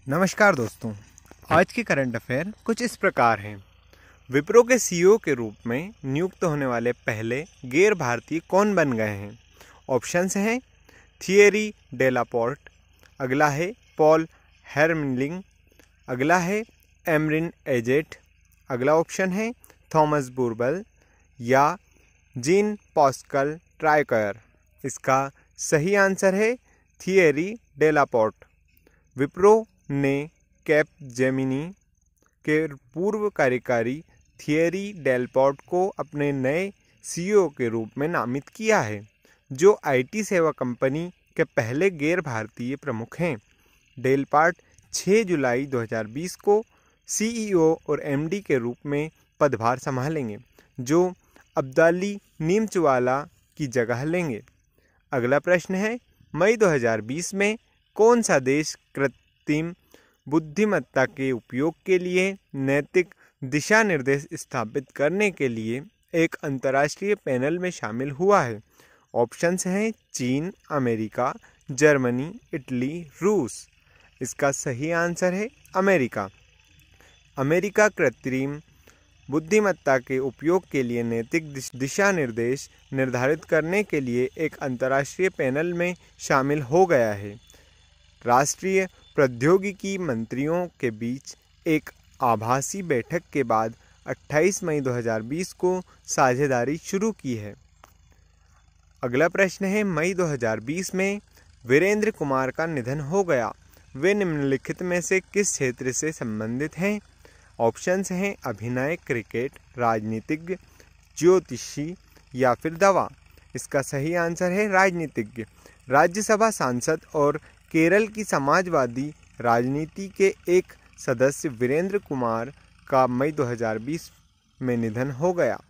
नमस्कार दोस्तों। आज की करंट अफेयर कुछ इस प्रकार हैं। विप्रो के सीईओ के रूप में नियुक्त होने वाले पहले गैर भारतीय कौन बन गए हैं? ऑप्शंस हैं थियरी डेलापोर्ट, अगला है पॉल हेरमिलिंग, अगला है एमरिन एजेट, अगला ऑप्शन है थॉमस बुरबल या जीन पास्कल ट्राइकर। इसका सही आंसर है थियरी डेलापोर्ट। विप्रो ने कैपजेमिनी के पूर्व कार्यकारी थियरी डेलपोर्ट को अपने नए सीईओ के रूप में नामित किया है, जो आईटी सेवा कंपनी के पहले गैर भारतीय प्रमुख हैं। डेलपोर्ट 6 जुलाई 2020 को सीईओ और एमडी के रूप में पदभार संभालेंगे, जो अब्दाली नीमचवाला की जगह लेंगे। अगला प्रश्न है, मई 2020 में कौन सा देश कृत्रिम बुद्धिमत्ता के उपयोग के लिए नैतिक दिशा निर्देश स्थापित करने के लिए एक अंतर्राष्ट्रीय पैनल में शामिल हुआ है? ऑप्शंस हैं चीन, अमेरिका, जर्मनी, इटली, रूस। इसका सही आंसर है अमेरिका। अमेरिका कृत्रिम बुद्धिमत्ता के उपयोग के लिए नैतिक दिशा निर्देश निर्धारित करने के लिए एक अंतर्राष्ट्रीय पैनल में शामिल हो गया है। राष्ट्रीय प्रौद्योगिकी मंत्रियों के बीच एक आभासी बैठक के बाद 28 मई 2020 को साझेदारी शुरू की है। अगला प्रश्न है, मई 2020 में वीरेंद्र कुमार का निधन हो गया। वे निम्नलिखित में से किस क्षेत्र से संबंधित हैं? ऑप्शंस हैं अभिनय, क्रिकेट, राजनीतिज्ञ, ज्योतिषी या फिर दवा। इसका सही आंसर है राजनीतिज्ञ। राज्यसभा सांसद और केरल की समाजवादी राजनीति के एक सदस्य वीरेंद्र कुमार का मई 2020 में निधन हो गया।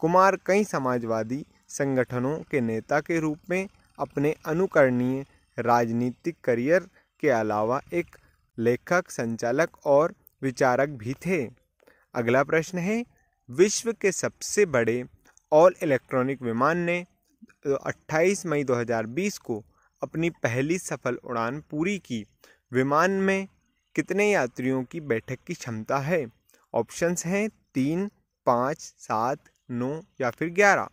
कुमार कई समाजवादी संगठनों के नेता के रूप में अपने अनुकरणीय राजनीतिक करियर के अलावा एक लेखक, संचालक और विचारक भी थे। अगला प्रश्न है, विश्व के सबसे बड़े ऑल इलेक्ट्रॉनिक विमान ने 28 मई 2020 को अपनी पहली सफल उड़ान पूरी की। विमान में कितने यात्रियों की बैठक की क्षमता है? ऑप्शंस हैं 3, 5, 7, 9 या फिर 11।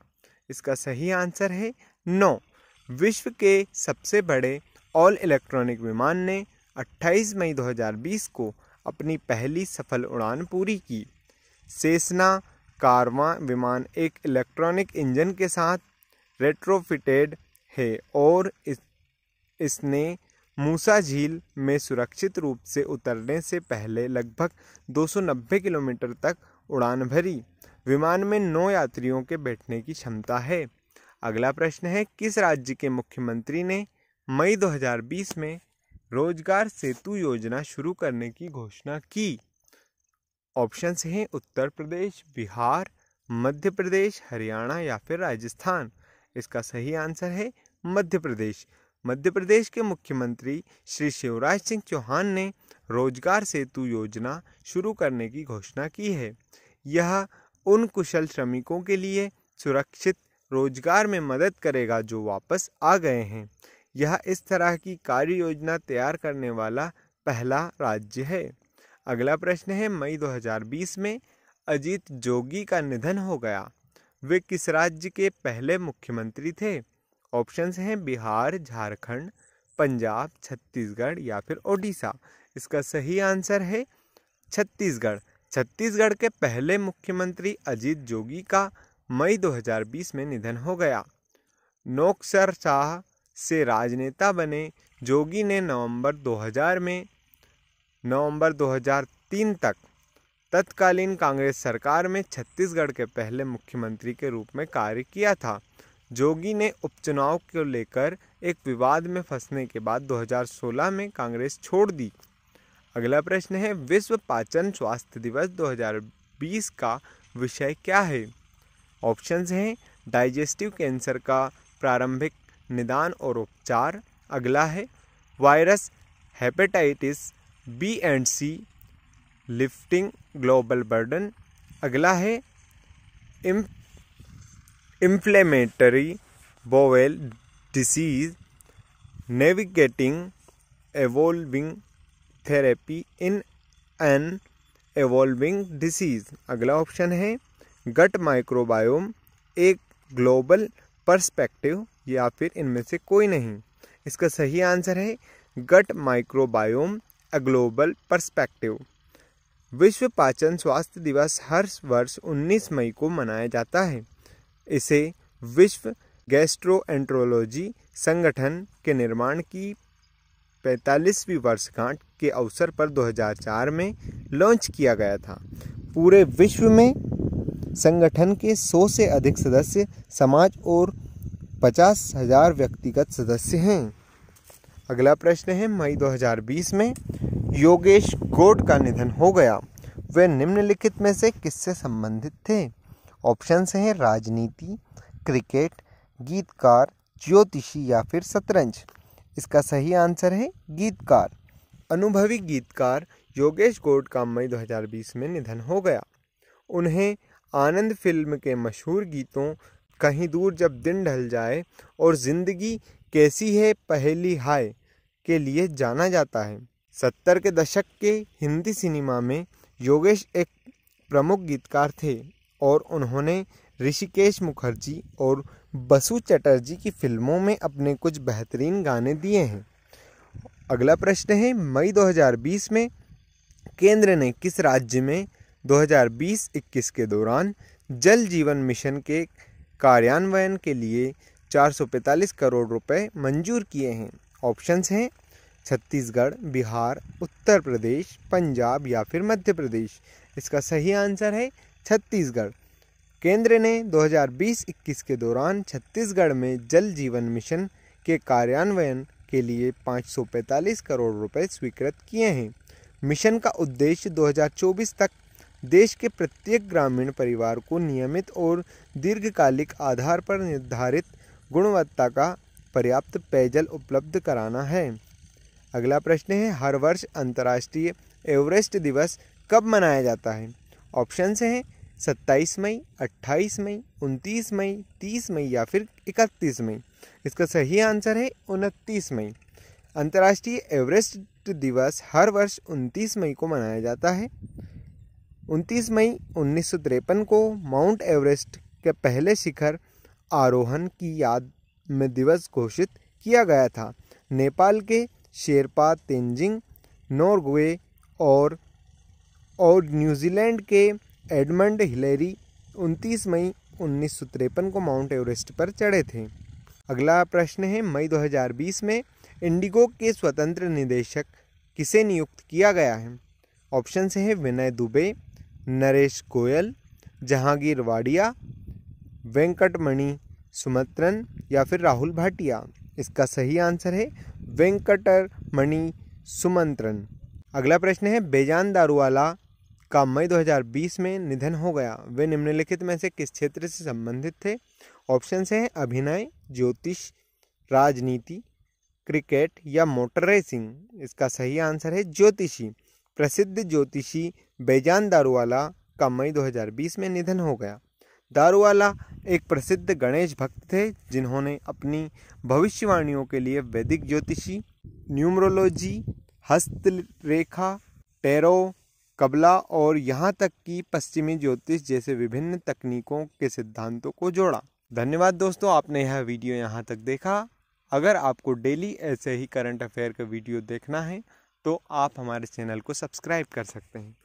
इसका सही आंसर है 9। विश्व के सबसे बड़े ऑल इलेक्ट्रॉनिक विमान ने 28 मई 2020 को अपनी पहली सफल उड़ान पूरी की। सेसना कारवां विमान एक इलेक्ट्रॉनिक इंजन के साथ रेट्रोफिटेड है और इसने मूसा झील में सुरक्षित रूप से उतरने से पहले लगभग 290 किलोमीटर तक उड़ान भरी। विमान में 9 यात्रियों के बैठने की क्षमता है। अगला प्रश्न है, किस राज्य के मुख्यमंत्री ने मई 2020 में रोजगार सेतु योजना शुरू करने की घोषणा की? ऑप्शंस हैं उत्तर प्रदेश, बिहार, मध्य प्रदेश, हरियाणा या फिर राजस्थान। इसका सही आंसर है मध्य प्रदेश। मध्य प्रदेश के मुख्यमंत्री श्री शिवराज सिंह चौहान ने रोजगार सेतु योजना शुरू करने की घोषणा की है। यह उन कुशल श्रमिकों के लिए सुरक्षित रोजगार में मदद करेगा जो वापस आ गए हैं। यह इस तरह की कार्य योजना तैयार करने वाला पहला राज्य है। अगला प्रश्न है, मई 2020 में अजीत जोगी का निधन हो गया। वे किस राज्य के पहले मुख्यमंत्री थे? ऑप्शंस हैं बिहार, झारखंड, पंजाब, छत्तीसगढ़ या फिर ओडिशा। इसका सही आंसर है छत्तीसगढ़। छत्तीसगढ़ के पहले मुख्यमंत्री अजीत जोगी का मई 2020 में निधन हो गया। नौकरशाह से राजनेता बने जोगी ने नवंबर 2003 तक तत्कालीन कांग्रेस सरकार में छत्तीसगढ़ के पहले मुख्यमंत्री के रूप में कार्य किया था। जोगी ने उपचुनाव को लेकर एक विवाद में फंसने के बाद 2016 में कांग्रेस छोड़ दी। अगला प्रश्न है, विश्व पाचन स्वास्थ्य दिवस 2020 का विषय क्या है? ऑप्शंस हैं डाइजेस्टिव कैंसर का प्रारंभिक निदान और उपचार, अगला है virus hepatitis B and C lifting global burden, अगला है inflammatory bowel disease, navigating evolving therapy in an evolving disease. अगला ऑप्शन है गट माइक्रोबायोम एक ग्लोबल पर्सपेक्टिव, या फिर इनमें से कोई नहीं। इसका सही आंसर है gut microbiome a global perspective. विश्व पाचन स्वास्थ्य दिवस हर वर्ष 19 मई को मनाया जाता है। इसे विश्व गैस्ट्रोएंट्रोलॉजी संगठन के निर्माण की 45वीं वर्षगांठ के अवसर पर 2004 में लॉन्च किया गया था। पूरे विश्व में संगठन के 100 से अधिक सदस्य समाज और 50,000 व्यक्तिगत सदस्य हैं। अगला प्रश्न है मई 2020 में योगेश गौड का निधन हो गया। वे निम्नलिखित में से किससे संबंधित थे? ऑप्शंस हैं राजनीति, क्रिकेट, गीतकार, ज्योतिषी या फिर शतरंज। इसका सही आंसर है गीतकार। अनुभवी गीतकार योगेश गौड का मई 2020 में निधन हो गया। उन्हें आनंद फिल्म के मशहूर गीतों कहीं दूर जब दिन ढल जाए और जिंदगी कैसी है पहेली हाय के लिए जाना जाता है। 70 के दशक के हिंदी सिनेमा में योगेश एक प्रमुख गीतकार थे और उन्होंने ऋषिकेश मुखर्जी और बसु चटर्जी की फिल्मों में अपने कुछ बेहतरीन गाने दिए हैं। अगला प्रश्न है मई 2020 में केंद्र ने किस राज्य में 2020-21 के दौरान जल जीवन मिशन के कार्यान्वयन के लिए 445 करोड़ रुपए मंजूर किए हैं? ऑप्शंस हैं छत्तीसगढ़, बिहार, उत्तर प्रदेश, पंजाब या फिर मध्य प्रदेश। इसका सही आंसर है छत्तीसगढ़। केंद्र ने 2020-21 के दौरान छत्तीसगढ़ में जल जीवन मिशन के कार्यान्वयन के लिए 545 करोड़ रुपए स्वीकृत किए हैं। मिशन का उद्देश्य 2024 तक देश के प्रत्येक ग्रामीण परिवार को नियमित और दीर्घकालिक आधार पर निर्धारित गुणवत्ता का पर्याप्त पेयजल उपलब्ध कराना है। अगला प्रश्न है हर वर्ष अंतर्राष्ट्रीय एवरेस्ट दिवस कब मनाया जाता है? ऑप्शंस हैं 27 मई, 28 मई, 29 मई, 30 मई या फिर 31 मई। इसका सही आंसर है 29 मई। अंतर्राष्ट्रीय एवरेस्ट दिवस हर वर्ष 29 मई को मनाया जाता है। 29 मई 1953 को माउंट एवरेस्ट के पहले शिखर आरोहण की याद में दिवस घोषित किया गया था। नेपाल के शेरपा तेंजिंग नोर्गे और न्यूजीलैंड के एडमंड हिलेरी 29 मई 1953 को माउंट एवरेस्ट पर चढ़े थे। अगला प्रश्न है मई 2020 में इंडिगो के स्वतंत्र निदेशक किसे नियुक्त किया गया है? ऑप्शन है विनय दुबे, नरेश गोयल, जहांगीर वाडिया, वेंकटमणि सुमंत्रन या फिर राहुल भाटिया। इसका सही आंसर है वेंकटमणि सुमंत्रन। अगला प्रश्न है बेजान दारूवाला का मई 2020 में निधन हो गया। वे निम्नलिखित में से किस क्षेत्र से संबंधित थे? ऑप्शन हैं अभिनय, ज्योतिष, राजनीति, क्रिकेट या मोटर रेसिंग। इसका सही आंसर है ज्योतिषी। प्रसिद्ध ज्योतिषी बेजान दारूवाला का मई 2020 में निधन हो गया। दारूवाला एक प्रसिद्ध गणेश भक्त थे जिन्होंने अपनी भविष्यवाणियों के लिए वैदिक ज्योतिषी, न्यूमरोलॉजी, हस्तरेखा, टैरो, कबला और यहाँ तक कि पश्चिमी ज्योतिष जैसे विभिन्न तकनीकों के सिद्धांतों को जोड़ा। धन्यवाद दोस्तों, आपने यह वीडियो यहाँ तक देखा। अगर आपको डेली ऐसे ही करंट अफेयर का वीडियो देखना है तो आप हमारे चैनल को सब्सक्राइब कर सकते हैं।